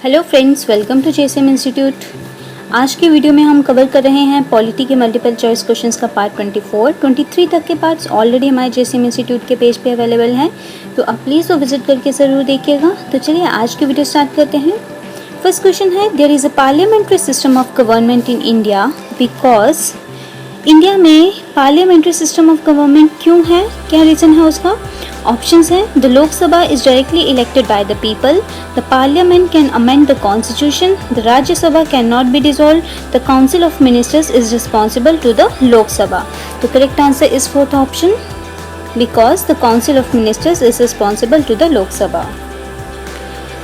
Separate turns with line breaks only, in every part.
Hello friends, welcome to JSM institute. आज की video में हम कवर कर रहे हैं पॉलिटी के मल्टीपल चॉइस क्वेश्चंस का पार्ट 24, 23 तक के पार्ट्स ऑलरेडी हमारे जेएसएम इंस्टीट्यूट के पेज पे अवेलेबल हैं, तो आप प्लीज़ वो विजिट करके ज़रूर देखिएगा। तो चलिए आज की वीडियो स्टार्ट करते हैं। फर्स्ट क्वेश्चन है, there is a parliamentary system of government in India because India में पार्लियामेंट्री सिस्टम ऑफ गवर्नमेंट क्यों है, क्या रीज़न है उसका? ऑप्शंस हैं, the Lok Sabha is directly elected by the people, the parliament can amend the constitution, the Rajya Sabha can not be dissolve, the council of ministers is responsible to the Lok Sabha. तो correct answer is fourth option, because the council of ministers is responsible to the Lok Sabha.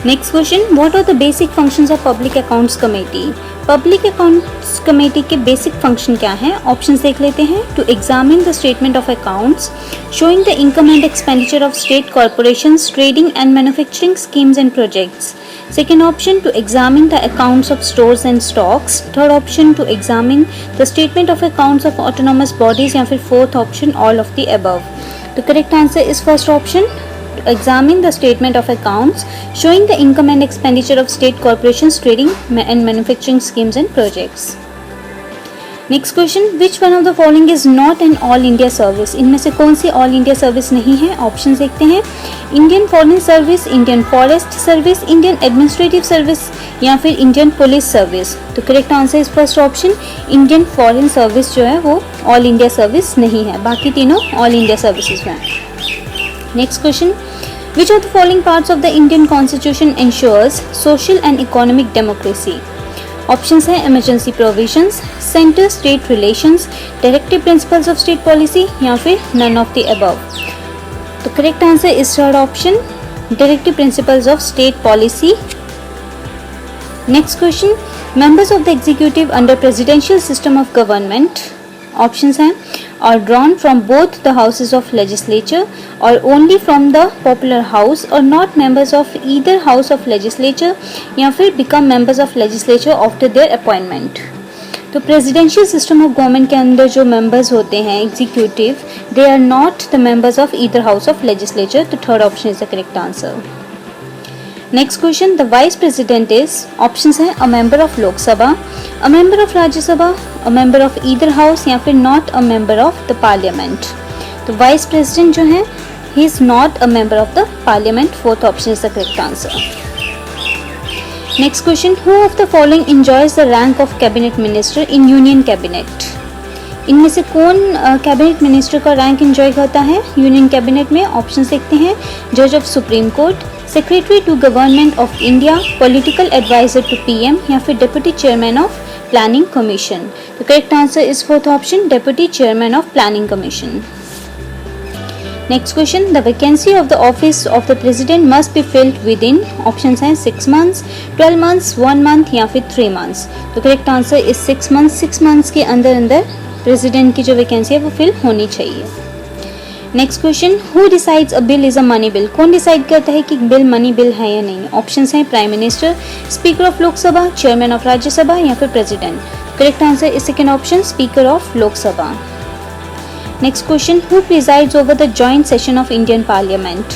Next question, what are the basic functions of public accounts committee? Public accounts committee के basic function क्या हैं? Options देख लेते हैं। To examine the statement of accounts showing the income and expenditure of state corporations, trading and manufacturing schemes and projects. Second option, to examine the accounts of stores and stocks. Third option, to examine the statement of accounts of autonomous bodies, या फिर fourth option, all of the above. The correct answer is first option, to examine the statement of accounts showing the income and expenditure of state corporations, trading and manufacturing schemes and projects. Next question, which one of the following is not an all India service? इनमें से कौन see all India service नहीं है? Option देखते हैं, Indian foreign service, Indian forest service, Indian administrative service, या फिर Indian police service. तो correct answer is first option, Indian foreign service जो है वो ऑल इंडिया सर्विस नहीं है, बाकी तीनों ऑल इंडिया सर्विसेज में। Next question, which of the following parts of the Indian constitution ensures social and economic democracy? Options हैं, emergency provisions, centre state relations, directive principles of state policy, या फिर none of the above. तो correct answer is third option, directive principles of state policy. Next question, members of the executive under presidential system of government, options हैं, are drawn from both the houses of legislature or only from the popular house or not members of either house of legislature, या फिर become members of legislature after their appointment। तो presidential system of government के अंदर जो members होते हैं executive, they are not the members of either house of legislature. तो third option is the correct answer. Next question, the vice president is, options हैं, a member of Lok Sabha, a member of Rajya Sabha, a member of either house, या फिर not a member of the parliament. तो vice president जो है, he is not a member of the parliament. Fourth option is the correct answer. Next question, who of the following enjoys the rank of cabinet minister in union cabinet? इनमें से कौन cabinet minister का rank enjoy करता है union cabinet में? Option देखते हैं, जज of supreme court, secretary to government of India, political adviser to PM, या फिर deputy chairman of planning commission. तो correct answer is fourth option, deputy chairman of planning commission. Next question, the vacancy of the office of the president must be filled with in, options हैं, 6 months, 12 months, 1 month, या फिर 3 months. तो correct answer is 6 months. 6 months के अंदर अंदर president की जो vacancy है वो फिल होनी चाहिए। Next question, who decides a bill is a money bill? कौन डिसाइड करता है कि बिल मनी बिल है या नहीं? ऑप्शंस हैं, prime minister, speaker of Lok Sabha, chairman of Rajya Sabha, या फिर president. Correct answer is second option, speaker of Lok Sabha. Next question, who presides over the joint session of Indian parliament?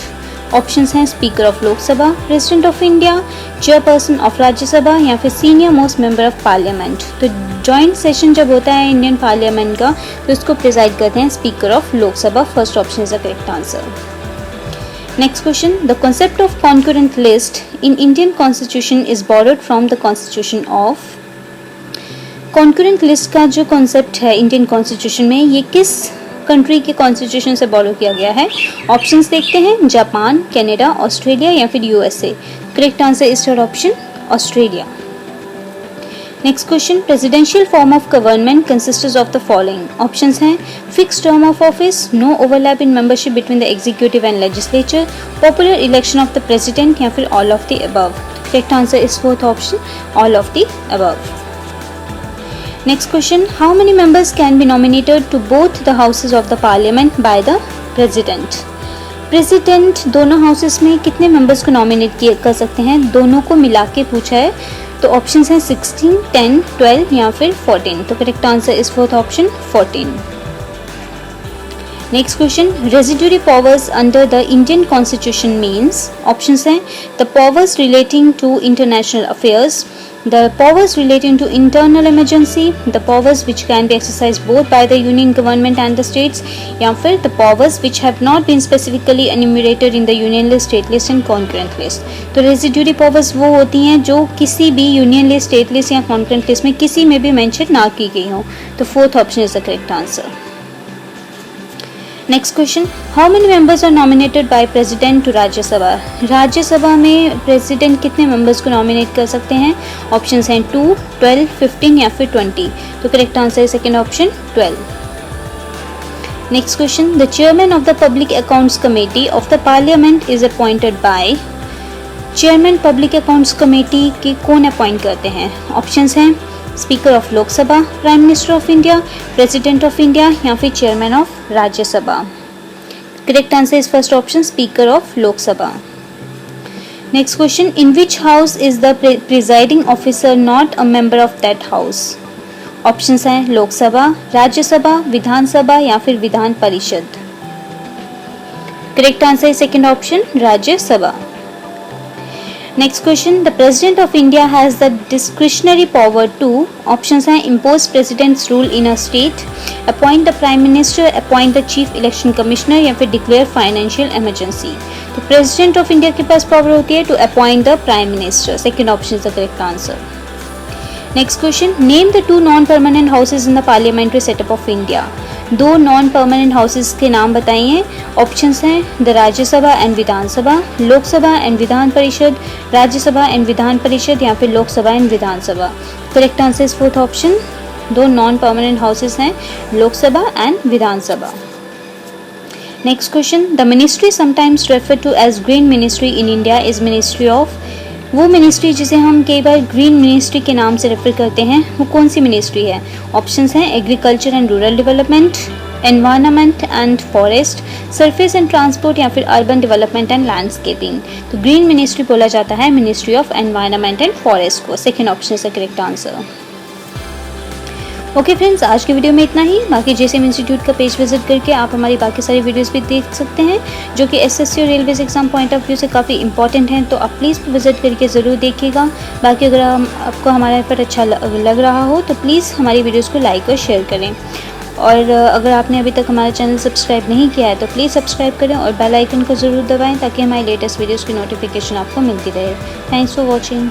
Options हैं, speaker of Lok Sabha, president of India, chairperson of Rajya Sabha, या फिर senior most member of parliament. तो joint session जब होता है Indian parliament का, तो इसको प्रिजाइड करते हैं speaker of Lok Sabha. First option is the correct answer. Next question, the concept of concurrent list in Indian constitution is borrowed from the constitution of. Concurrent list का जो कॉन्सेप्ट है इंडियन कॉन्स्टिट्यूशन में, ये किस कंट्री के constitution से बोरो किया गया है? ऑप्शंस देखते हैं, जापान, कनाडा, ऑस्ट्रेलिया, या फिर USA. Correct answer is third option, Australia. Next question, presidential form of government consists of the following. Options हैं, fix term of office, no overlap in membership between the executive and legislature, popular election of the president, या फिर all of the above. Correct answer is fourth option, all of the above. Next question, how many members can be nominated to both the houses of the parliament by the president? President दोनों houses में कितने members को nominate कर सकते हैं? दोनों को मिला के पूछा है, तो ऑप्शंस हैं 16, 10, 12, या फिर 14। तो correct answer is fourth option, 14। Next question, residuary powers under the Indian constitution means. Options हैं the powers relating to international affairs, the powers relating to internal emergency, the powers which can be exercised both by the union government and the states, या फिर the powers which have not been specifically enumerated in the union list, state list and concurrent list। तो residuary powers वो होती हैं जो किसी भी union list, state list या कॉन्करेंट लिस्ट में किसी में भी मेंशन ना की गई हो। तो fourth option is the correct answer. Next question, how many members are nominated by president to Rajya Sabha. Rajya Sabha में प्रेसिडेंट कितने मेंबर्स को नॉमिनेट कर सकते हैं? ऑप्शंस हैं 2, 12, 15 या फिर 20। तो करेक्ट आंसर है second option 12। Next question, the chairman of the public accounts committee of the parliament is appointed by. Chairman public accounts committee के कौन अपॉइंट करते हैं? ऑप्शंस हैं speaker of Lok Sabha, prime minister of India, president of India या फिर chairman of Rajya Sabha. Correct answer is first option, speaker of Lok Sabha. Next question, in which house is the presiding officer not a member of that house? Options हैं लोकसभा, राज्यसभा, विधानसभा या फिर Vidhan Parishad. Correct answer is second option, Rajya Sabha. Next question, the president of India has the discretionary power to. Options हैं impose president's rule in a state, appoint the prime minister, appoint the chief election commissioner या फिर declare financial emergency. तो president of India के पास power होती है to appoint the prime minister. Second option is the correct answer. Next question, name the 2 non permanent houses in the parliamentary setup of India. 2 non permanent houses के नाम बताइए। Options हैं the Rajya Sabha and Vidhan Sabha, Lok Sabha and Vidhan Parishad, Rajya Sabha and Vidhan Parishad या फिर Lok Sabha and Vidhan Sabha. Correct answer is fourth option, 2 non permanent houses हैं Lok Sabha and Vidhan Sabha. Next question, the ministry sometimes refer to as green ministry in India is ministry of. वो ministry जिसे हम कई बार green ministry के नाम से रेफर करते हैं वो कौन सी मिनिस्ट्री है? ऑप्शंस हैं agriculture and rural development, environment and forest, surface and transport या फिर अर्बन डेवलपमेंट एंड लैंडस्केपिंग। तो ग्रीन मिनिस्ट्री बोला जाता है ministry of environment and forest को। Second option is the correct answer. Okay friends, आज की वीडियो में इतना ही। बाकी जेसीएम इंस्टीट्यूट का पेज विजिट करके आप हमारी बाकी सारी वीडियोस भी देख सकते हैं जो कि एसएससी और railways exam point of view से काफ़ी इंपॉर्टेंट हैं। तो आप प्लीज़ विजिट करके ज़रूर देखिएगा। बाकी अगर आपको हमारे पर अच्छा लग रहा हो तो प्लीज़ हमारी वीडियोज़ को लाइक और शेयर करें। और अगर आपने अभी तक हमारा चैनल सब्सक्राइब नहीं किया है तो प्लीज़ सब्सक्राइब करें और बेल आइकन को ज़रूर दबाएँ ताकि हमारी लेटेस्ट वीडियोज़ की नोटिफिकेशन आपको मिलती रहे। Thanks for watching.